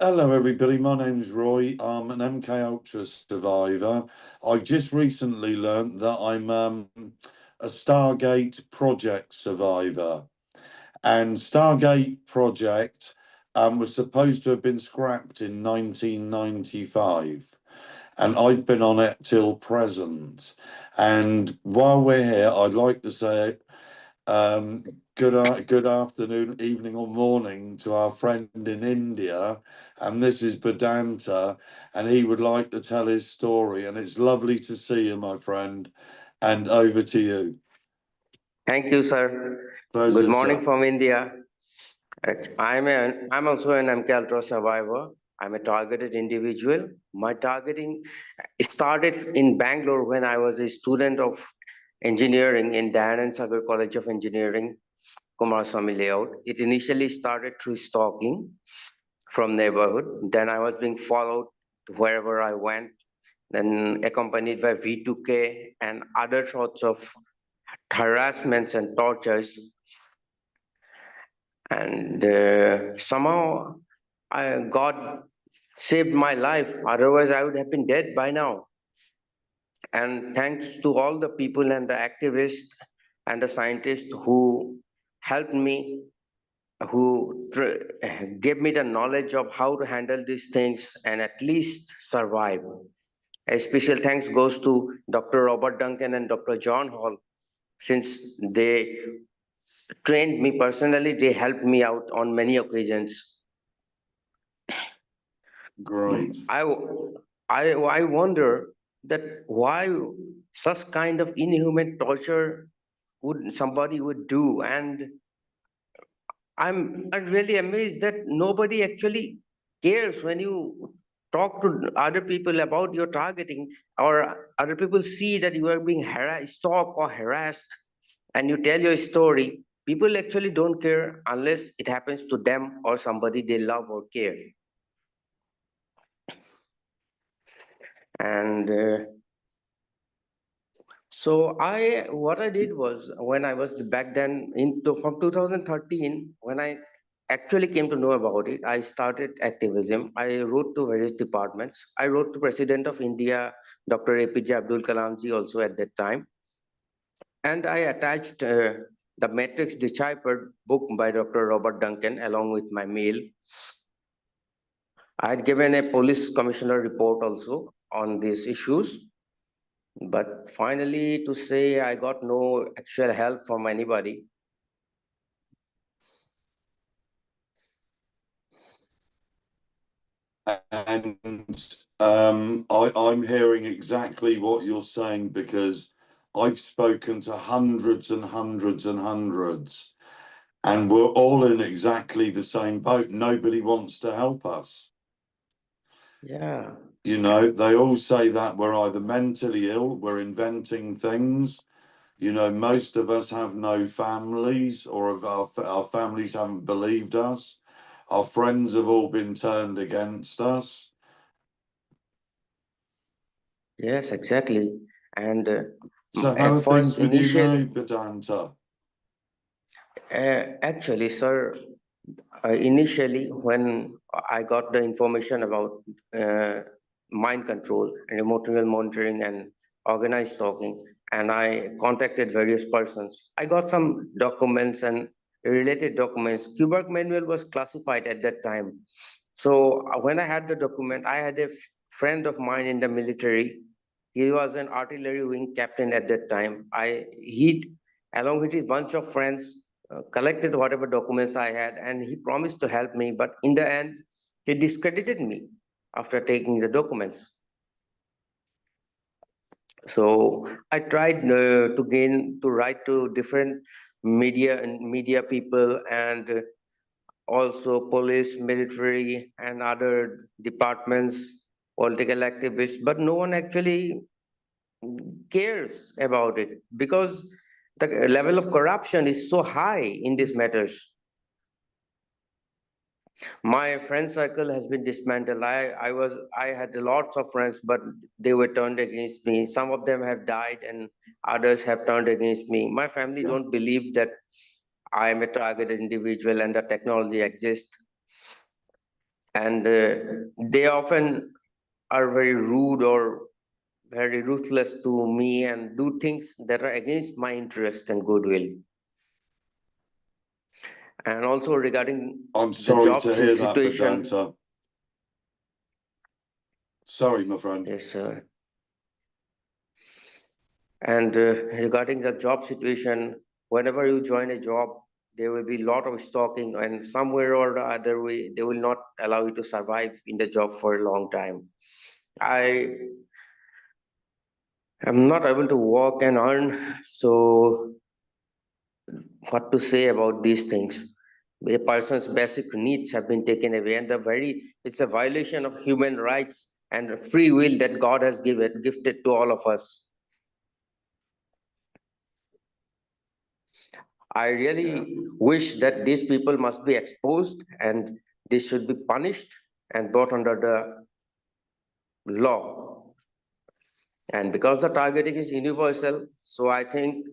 Hello, everybody. My name's Roy. I'm an MK Ultra survivor. I just recently learnt that I'm a Stargate Project survivor. And Stargate Project was supposed to have been scrapped in 1995. And I've been on it till present. And while we're here, I'd like to say um, good afternoon, evening, or morning to our friend in India. And this is Badanta, and he would like to tell his story. And it's lovely to see you, my friend. And over to you. Thank you, sir. Pleasure, Good morning sir. from India. I'm also an MK Ultra survivor. I'm a targeted individual. My targeting started in Bangalore when I was a student of engineering in Dayanand Sagar College of Engineering, Kumaraswamy Layout. It initially started through stalking from neighborhood. Then I was being followed to wherever I went, then accompanied by V2K and other sorts of harassments and tortures. And somehow God saved my life. Otherwise, I would have been dead by now. And thanks to all the people and the activists and the scientists who helped me, who gave me the knowledge of how to handle these things and at least survive. A special thanks goes to Dr. Robert Duncan and Dr. John Hall, since they trained me personally, they helped me out on many occasions. Great. I wonder that why such kind of inhuman torture would somebody would do, and I'm really amazed that nobody actually cares when you talk to other people about your targeting, or other people see that you are being harassed, stalked or harassed, and you tell your story. People actually don't care unless it happens to them or somebody they love or care. And so what I did was, when I was back then from 2013, when I actually came to know about it, I started activism. I wrote to various departments. I wrote to President of India, Dr. APJ Abdul Kalam ji, also at that time. And I attached the Matrix Deciphered book by Dr. Robert Duncan along with my mail. I had given a police commissioner report also on these issues. But finally, to say I got no actual help from anybody. And I'm hearing exactly what you're saying, because I've spoken to hundreds and hundreds and hundreds, and we're all in exactly the same boat. Nobody wants to help us. Yeah. You know, they all say that we're either mentally ill, we're inventing things. You know, most of us have no families, or if our families haven't believed us. Our friends have all been turned against us. Yes, exactly. And So how at are things first, with you now, initially, Vedanta? actually, sir, initially when I got the information about mind control and remote monitoring and organized stalking, and I contacted various persons, I got some documents and related documents. Kuberg manual was classified at that time. So when I had the document, I had a friend of mine in the military. He was an artillery wing captain at that time. He, along with his bunch of friends, collected whatever documents I had, and he promised to help me. But in the end, he discredited me after taking the documents. So I tried to write to different media people, and also police, military, and other departments, political activists, but no one actually cares about it because the level of corruption is so high in these matters. My friend circle has been dismantled. I had lots of friends, but they were turned against me. Some of them have died, and others have turned against me. My family don't believe that I am a targeted individual and the technology exists. And they often are very rude or very ruthless to me and do things that are against my interest and goodwill. And also regarding I'm the sorry job to hear that, situation. Vedanta. Sorry, my friend. Yes, sir. And regarding the job situation, whenever you join a job, there will be a lot of stalking, and somewhere or the other way, they will not allow you to survive in the job for a long time. I am not able to work and earn, so what to say about these things? A person's basic needs have been taken away, and it's a violation of human rights and free will that God has gifted to all of us. I really wish that these people must be exposed and they should be punished and brought under the law. And because the targeting is universal, so I think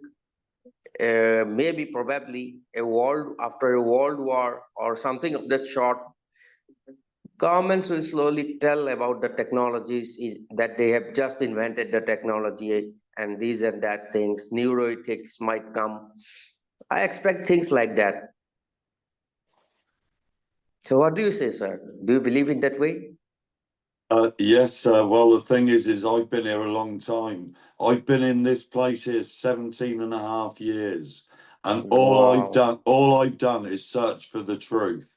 maybe probably after a world war or something of that sort, governments will slowly tell about the technologies that they have just invented the technology and these and that things. Neuroethics might come. I expect things like that. So what do you say, sir? Do you believe in that way? Yes, well, the thing is I've been here a long time. I've been in this place here 17 and a half years. And Wow. all I've done is search for the truth.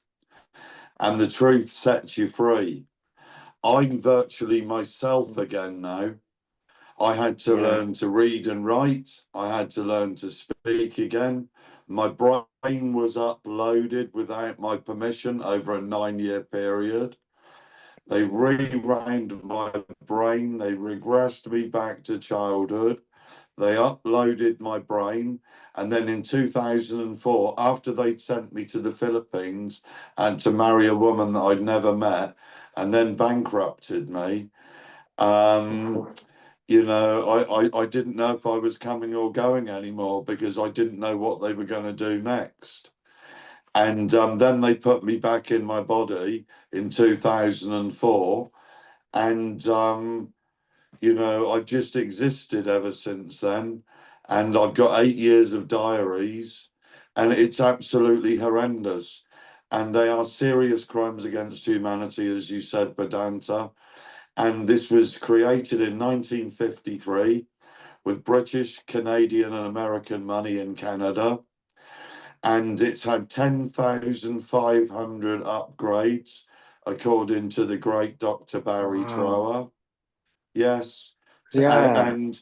And the truth sets you free. I'm virtually myself again now. I had to Yeah. learn to read and write. I had to learn to speak again. My brain was uploaded without my permission over a 9-year period. They rewound my brain. They regressed me back to childhood. They uploaded my brain. And then in 2004, after they'd sent me to the Philippines and to marry a woman that I'd never met and then bankrupted me, you know, I didn't know if I was coming or going anymore because I didn't know what they were going to do next. And then they put me back in my body in 2004. And, you know, I've just existed ever since then. And I've got 8 years of diaries, and it's absolutely horrendous. And they are serious crimes against humanity, as you said, Vedanta. And this was created in 1953 with British, Canadian, and American money in Canada. And it's had 10,500 upgrades, according to the great Dr. Barry Wow. Trower. Yes. Yeah. And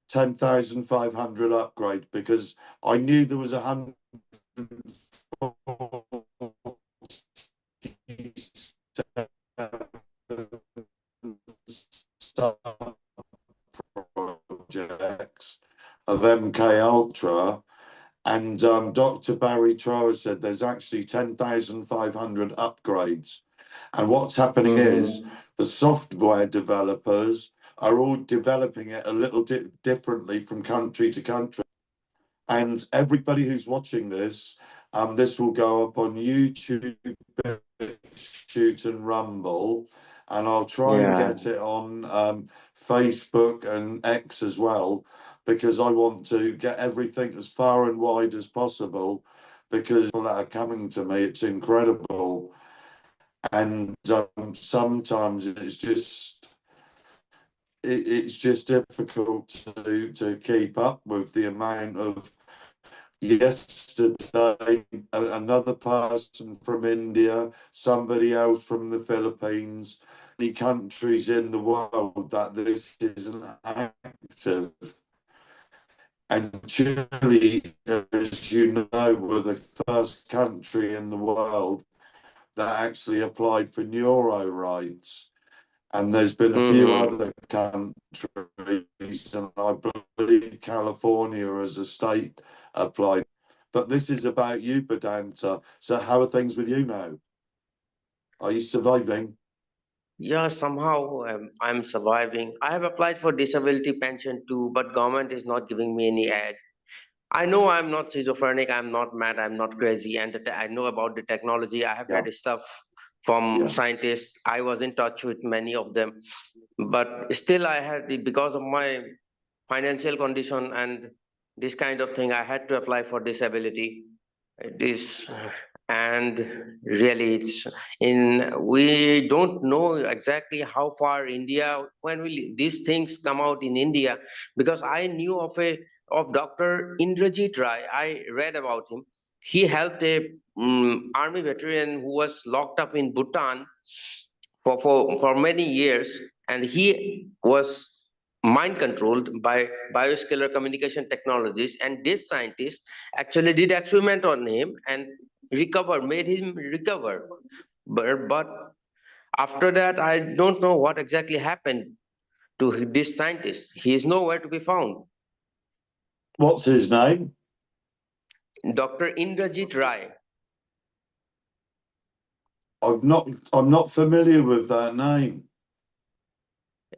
10,500 upgrades because I knew there was 147 projects of MK Ultra, and Dr. Barry Trower said there's actually 10,500 upgrades. And what's happening is the software developers are all developing it a little differently from country to country. And everybody who's watching this will go up on YouTube, Shoot and Rumble, and I'll try and Yeah. get it on Facebook and X as well, because I want to get everything as far and wide as possible, because people that are coming to me, it's incredible. And sometimes it's just difficult to keep up with the amount of. Yesterday, another person from India, somebody else from the Philippines, many countries in the world that this isn't active. And Chile, as you know, were the first country in the world that actually applied for neuro rights. And there's been a few other countries, and I believe California as a state applied. But this is about you, Vedanta. So how are things with you now? Are you surviving? Yeah, somehow I'm surviving. I have applied for disability pension too, but government is not giving me any aid. I know I'm not schizophrenic, I'm not mad, I'm not crazy, and I know about the technology. I have Yeah. had stuff from Yeah. scientists. I was in touch with many of them, but still I had, because of my financial condition and this kind of thing, I had to apply for disability. It is, and really it's we don't know exactly how far India, when will these things come out in India, because I knew of Dr. Indrajit Rai. I read about him. He helped a army veteran who was locked up in Bhutan for many years, and he was mind controlled by bioscalar communication technologies, and this scientist actually did experiment on him and made him recover. But after that, I don't know what exactly happened to this scientist. He is nowhere to be found. What's his name? Dr. Indrajit Rai. I'm not familiar with that name.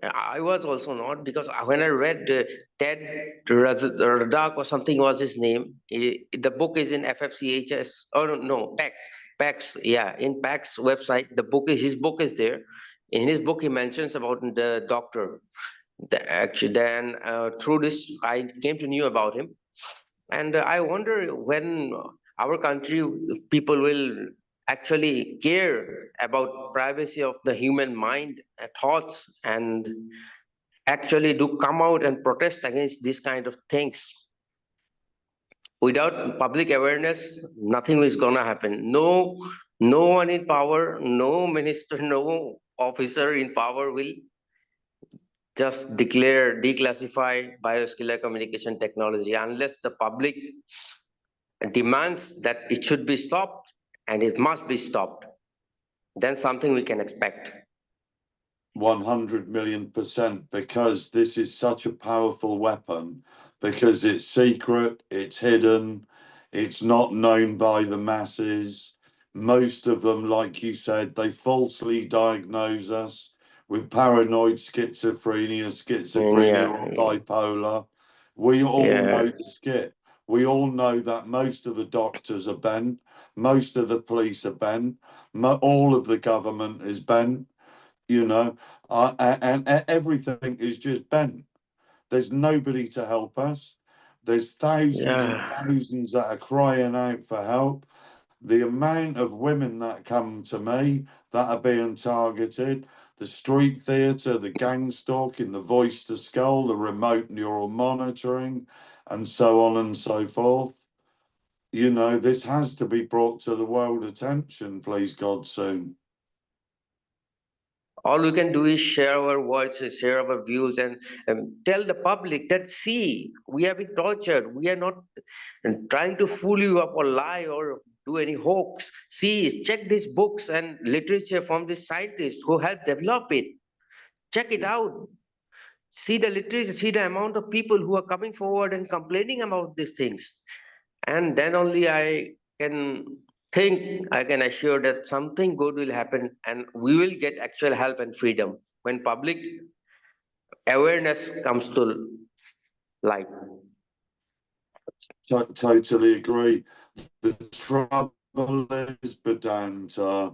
I was also not, because when I read Ted Radak or something was his name. The book is in FFCHS. Oh no, PAX. Yeah, in PAX website, his book is there. In his book, he mentions about the doctor. Actually, then through this, I came to know about him, and I wonder when our country people will actually care about privacy of the human mind, thoughts, and actually do come out and protest against this kind of things. Without public awareness, nothing is gonna happen. No one in power, no minister, no officer in power will just declassify bioscalar communication technology unless the public demands that it should be stopped and it must be stopped. Then something we can expect. 100 million%, because this is such a powerful weapon, because it's secret, it's hidden, it's not known by the masses. Most of them, like you said, they falsely diagnose us with paranoid schizophrenia or bipolar. We all know the skit. We all know that most of the doctors are bent, most of the police are bent, all of the government is bent. And everything is just bent. There's nobody to help us. There's thousands and thousands that are crying out for help. The amount of women that come to me that are being targeted, the street theatre, the gang stalking, the voice to skull, the remote neural monitoring, and so on and so forth. This has to be brought to the world attention, please God, soon. All we can do is share our voices, share our views, and tell the public that, see, we have been tortured. We are not trying to fool you up or lie or do any hoax. See, check these books and literature from the scientists who helped develop it. Check it out. See the literature, see the amount of people who are coming forward and complaining about these things. And then only I can assure that something good will happen and we will get actual help and freedom when public awareness comes to light. Totally agree. The trouble is, Vedanta,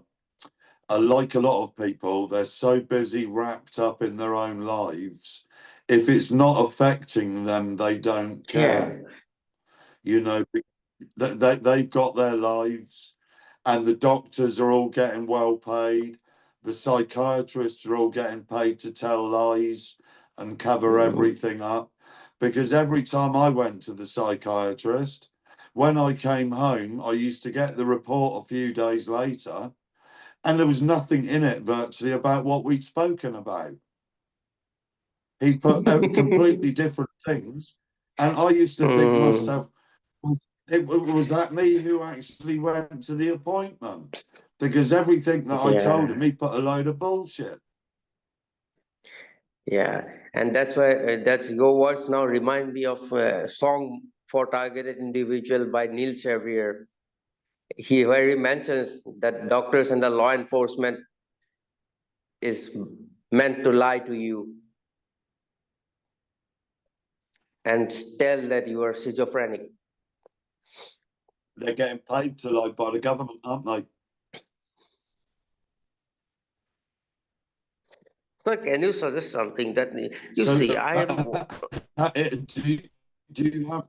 like a lot of people, they're so busy wrapped up in their own lives. If it's not affecting them, they don't care. They've got their lives, and the doctors are all getting well paid. The psychiatrists are all getting paid to tell lies and cover everything up. Because every time I went to the psychiatrist, when I came home, I used to get the report a few days later, and there was nothing in it virtually about what we'd spoken about. He put completely different things. And I used to think to myself, was that me who actually went to the appointment? Because everything that I told him, he put a load of bullshit. Yeah, and that's why that's your words now remind me of a song for targeted individual by Neil Xavier. Where he mentions that doctors and the law enforcement is meant to lie to you and tell that you are schizophrenic. They're getting paid to lie by the government, aren't they? Sir, can you suggest something that you So, see? I am. do you have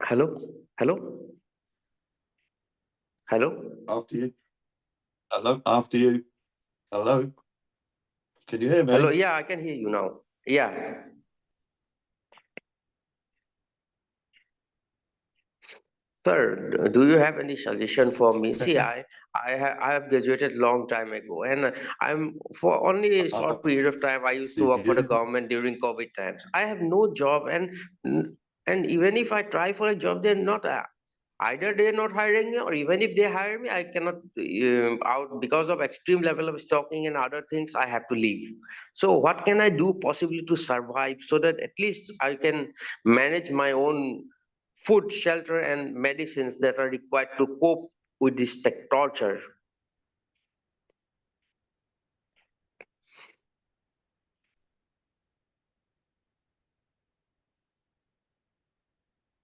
Hello, hello, hello, after you? Hello, after you. Hello, can you hear hello. me? Yeah, I can hear you now. Yeah. Sir, do you have any suggestion for me? See, I have graduated long time ago, and I'm for only a short period of time. I used to After work for the you. government during COVID times. I have no job, and even if I try for a job, they're not either they're not hiring me, or even if they hire me, I cannot out because of extreme level of stalking and other things. I have to leave. So, what can I do possibly to survive so that at least I can manage my own food, shelter, and medicines that are required to cope with this tech torture?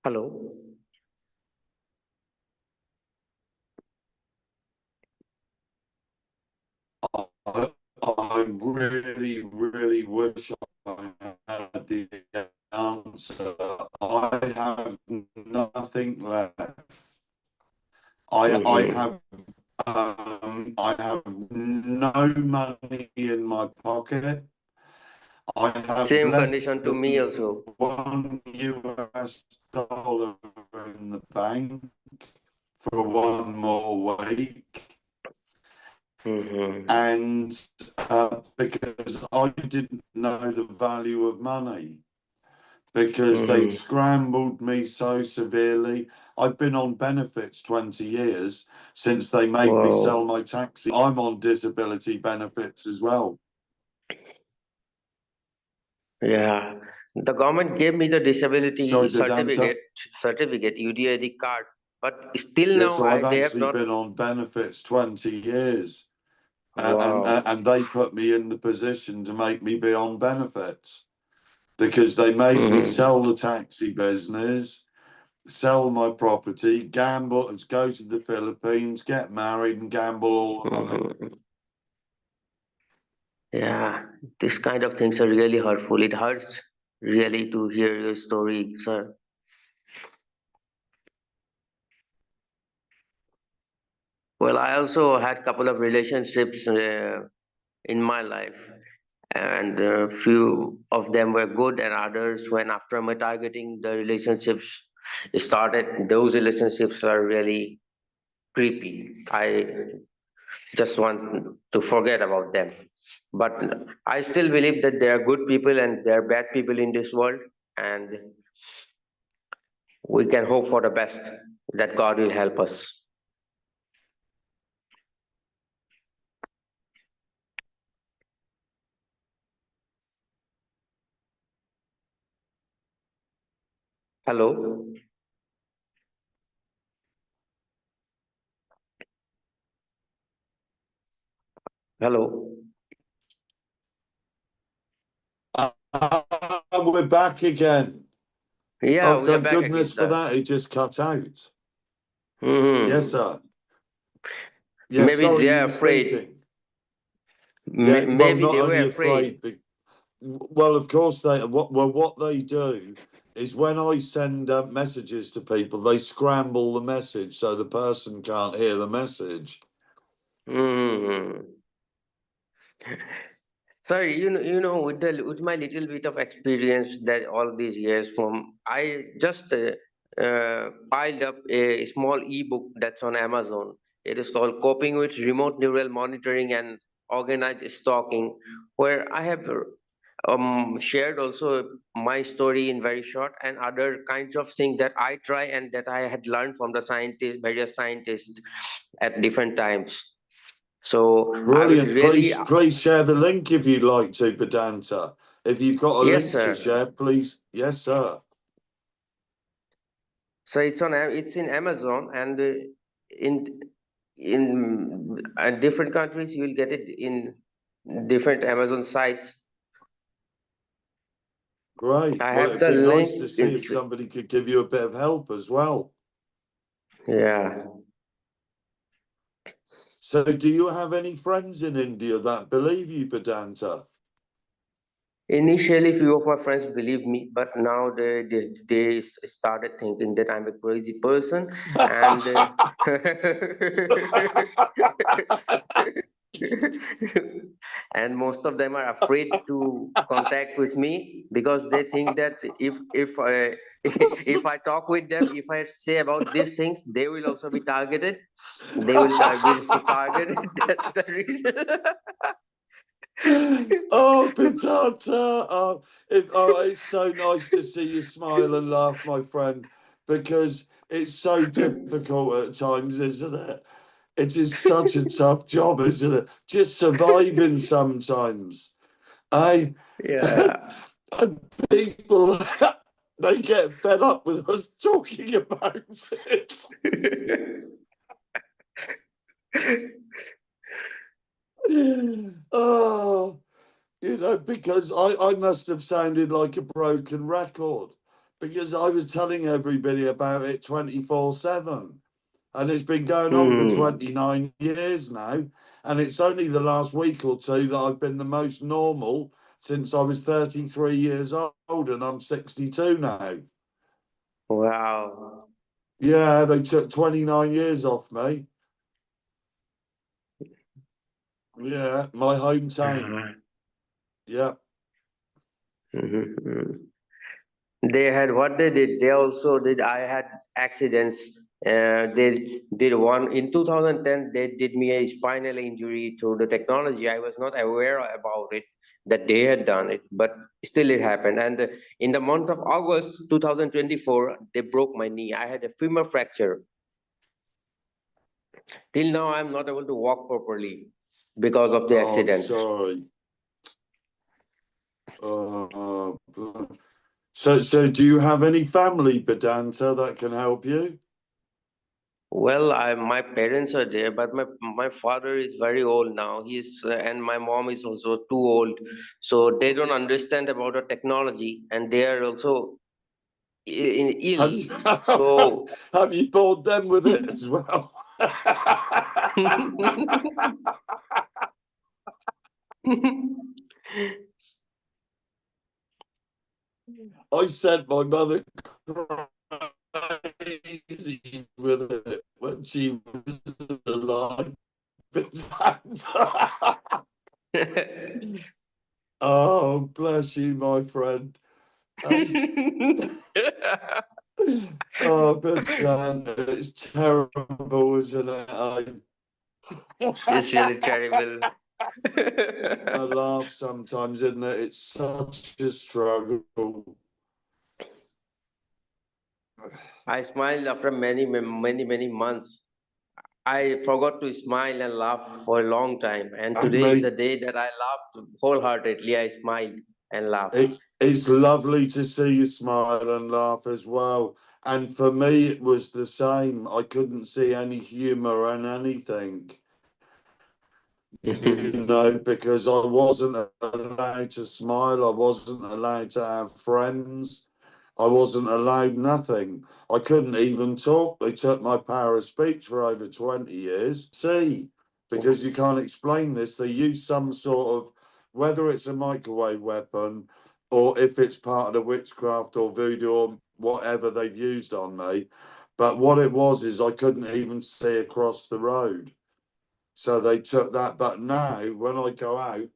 Hello. I really, really wish I had the answer. I have nothing left. I Mhm. have I have no money in my pocket. I have Same less condition to me than also. $1 in the bank for one more week. Mhm. And because I didn't know the value of money, because they'd Mhm. scrambled me so severely. I've been on benefits 20 years since they made me sell Wow. my taxi. I'm on disability benefits as well. Yeah. The government gave me the Sorry, disability Vedanta. certificate, UDID card, but still Yeah, now so I've they have actually not. been on benefits 20 years. Wow. And they put me in the position to make me be on benefits because they made me Mhm. sell the taxi business, sell my property, gamble, go to the Philippines, get married, and gamble all the money. Mhm. Yeah, this kind of things are really hurtful. It hurts really to hear your story, sir. Well, I also had couple of relationships in my life, and few of them were good, and others, when after my targeting, the relationships started. Those relationships are really creepy. I just want to forget about them. But I still believe that there are good people and there are bad people in this world, and we can hope for the best that God will help us. Hello. Hello. We're back again. Yeah, Oh, we are thank back again, goodness for sir. that. It just cut out. Yes, Hmm. sir. Yes, Maybe sorry, they you are were afraid. speaking. Yeah, well, Maybe not they were only afraid. afraid, but well, of course what they do is when I send messages to people, they scramble the message so the person can't hear the message. Hmm. Sorry, with my little bit of experience that all these years from, I just piled up a small ebook that's on Amazon. It is called "Coping with Remote Neural Monitoring and Organized Stalking," where I have shared also my story in very short and other kinds of things that I try and that I had learned from the various scientists at different times. So I will Brilliant. really, Please share the link if you'd like to, Vedanta. If you've got a yes, link to sir. share, please. Yes, sir. So it's in Amazon, and in different countries you will get it in different Amazon sites. Great. I Well, have it'd the be nice link to in. see if somebody could give you a bit of help as well. Yeah. So do you have any friends in India that believe you, Vedanta? Initially, few of my friends believed me, but now they started thinking that I'm a crazy person, and and most of them are afraid to contact with me because they think that if I if I talk with them, if I say about these things, they will also be targeted. They will be targeted. That's the reason. Oh, Vedanta, it's so nice to see you smile and laugh, my friend, because it's so difficult at times, isn't it? It is such a tough job, isn't it? Just surviving sometimes. I Yeah. and people they get fed up with us talking about it. Oh, because I must have sounded like a broken record because I was telling everybody about it 24/7. And it's been going on for 29 years now. And it's only the last week or two that I've been the most normal since I was 33 years old and I'm 62 now. Wow. Yeah, they took 29 years off me. Yeah, my hometown. Yeah. Mhm. They had what they did. They also did. I had accidents. They did one in 2010. They did me a spinal injury through the technology. I was not aware about it that they had done it, but still it happened. And in the month of August 2024, they broke my knee. I had a femur fracture. Till now, I'm not able to walk properly because of the Oh, I'm accident. sorry. So do you have any family, Vedanta, that can help you? Well, my parents are there, but my father is very old now. He's and my mom is also too old, so they don't understand about the technology, and they are also Have ill. you, So have you bored them with it as well? I sent my mother crazy with it when she was alive. Oh, bless you, my friend. Oh, but it's terrible, isn't it? It's really terrible. I laugh sometimes, isn't it? It's such a struggle. I smiled after many months. I forgot to smile and laugh for a long time, and And today is the mate, day that I laughed wholeheartedly. I smiled and laughed. it's lovely to see you smile and laugh as well. And for me, it was the same. I couldn't see any humor in anything, because I wasn't allowed to smile. I wasn't allowed to have friends. I wasn't allowed nothing. I couldn't even talk. They took my power of speech for over 20 years. See, because you can't explain this. They use some sort of, whether it's a microwave weapon or if it's part of the witchcraft or voodoo or whatever they've used on me. But what it was is I couldn't even see across the road. So they took that. But now when I go out,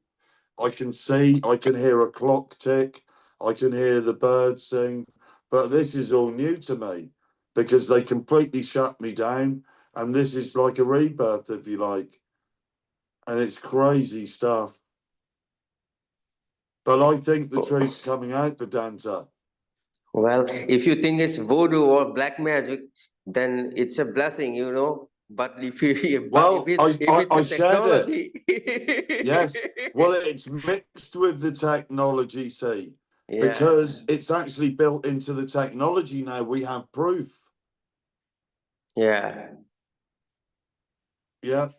I can see, I can hear a clock tick, I can hear the birds sing, but this is all new to me because they completely shut me down. And this is like a rebirth, if you like. And it's crazy stuff. But I think the truth's coming out, Vedanta. Well, if you think it's voodoo or black magic, then it's a blessing. But if you, but Well, if it's I a shared it. technology, Yes. Well, it's mixed with the technology, see, yeah. because it's actually built into the technology now. We have proof. Yeah. Yeah.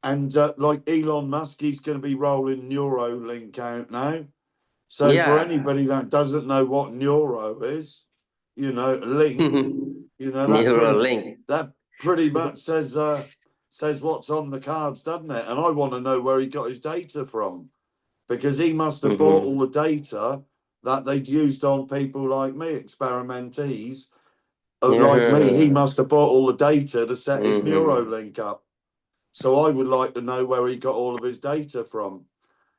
And like Elon Musk, he's going to be rolling Neuralink out now. So for Yeah. anybody that doesn't know what neuro is, link, that Neuralink. pretty much says says what's on the cards, doesn't it? And I want to know where he got his data from, because he must have bought all the data that they'd used on people like me, experimentees, like me. He must have bought all the data to set his Neuralink up. So I would like to know where he got all of his data from.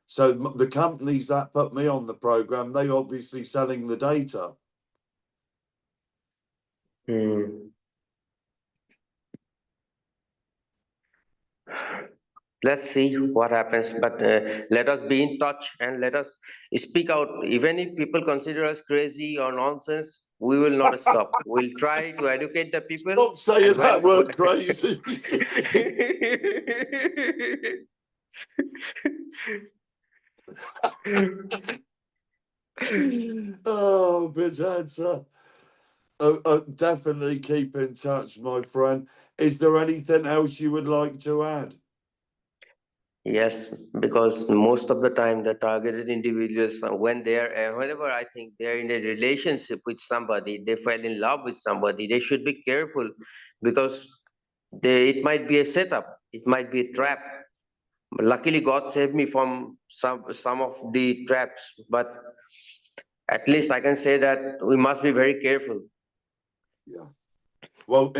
So the companies that put me on the program, they obviously selling the data. Let's see what happens, but let us be in touch and let us speak out. Even if people consider us crazy or nonsense, we will not stop. We'll try to educate the people. Stop saying that word crazy. Oh, bitch answer. Definitely keep in touch, my friend. Is there anything else you would like to add? Yes, because most of the time the targeted individuals, whenever I think they're in a relationship with somebody, they fell in love with somebody, they should be careful, because it might be a setup, it might be a trap. Luckily, God saved me from some of the traps, but at least I can say that we must be very careful. Yeah. Well,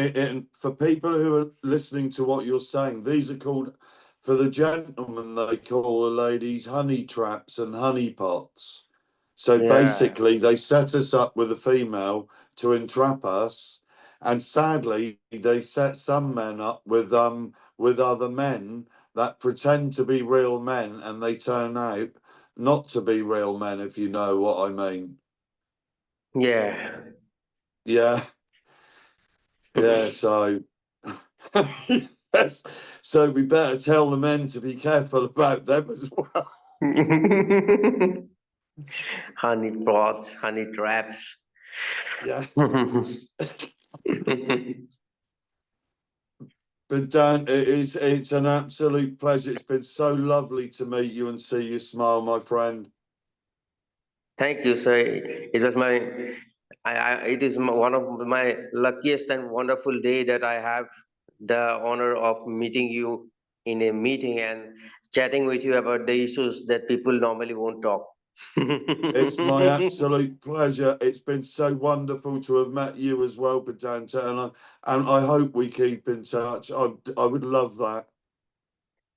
for people who are listening to what you're saying, these are called, for the gentlemen, they call the ladies honey traps and honey pots. So basically, they set us up with a female to entrap us, and sadly, they set some men up with other men that pretend to be real men, and they turn out not to be real men, if you know what I mean. Yeah. Yeah. Yeah, so yes, so we better tell the men to be careful about them as well. Honey pots, honey traps. Yeah. But Dan, it's an absolute pleasure. It's been so lovely to meet you and see you smile, my friend. Thank you, sir. It was it is one of my luckiest and wonderful day that I have the honor of meeting you in a meeting and chatting with you about the issues that people normally won't talk. It's my absolute pleasure. It's been so wonderful to have met you as well, Vedanta, and I hope we keep in touch. I would love that.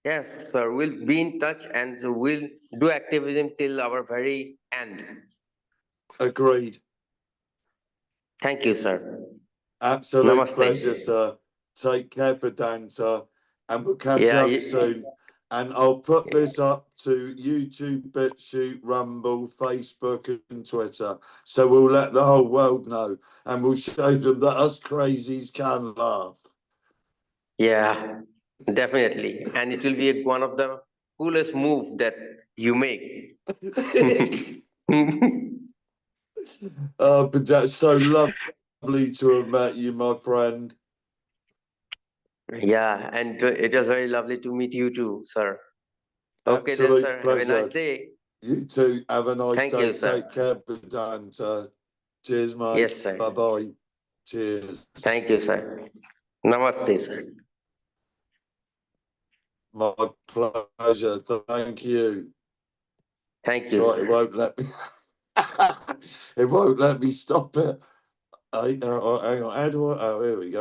Yes, sir. We'll be in touch and we'll do activism till our very end. Agreed. Thank you, sir. Absolute Namaste. pleasure, sir. Take care, Vedanta, and we'll catch up soon. And I'll put this up to YouTube, BitChute, Rumble, Facebook, and Twitter. So we'll let the whole world know, and we'll show them that us crazies can laugh. Yeah, definitely. And it will be one of the coolest move that you make. But that's so lovely to have met you, my friend. Yeah, and it was very lovely to meet you too, sir. Okay then, Absolute sir. pleasure. Have a nice day. You too. Have a nice Thank day. you, sir. Take care, Vedanta. Cheers, mate. Yes, sir. Bye-bye. Cheers. Thank you, sir. Namaste, sir. My pleasure. Thank you. Thank you, Sorry, sir. it won't let me. It won't let me stop it. Hang on. How do I? Oh, here we go.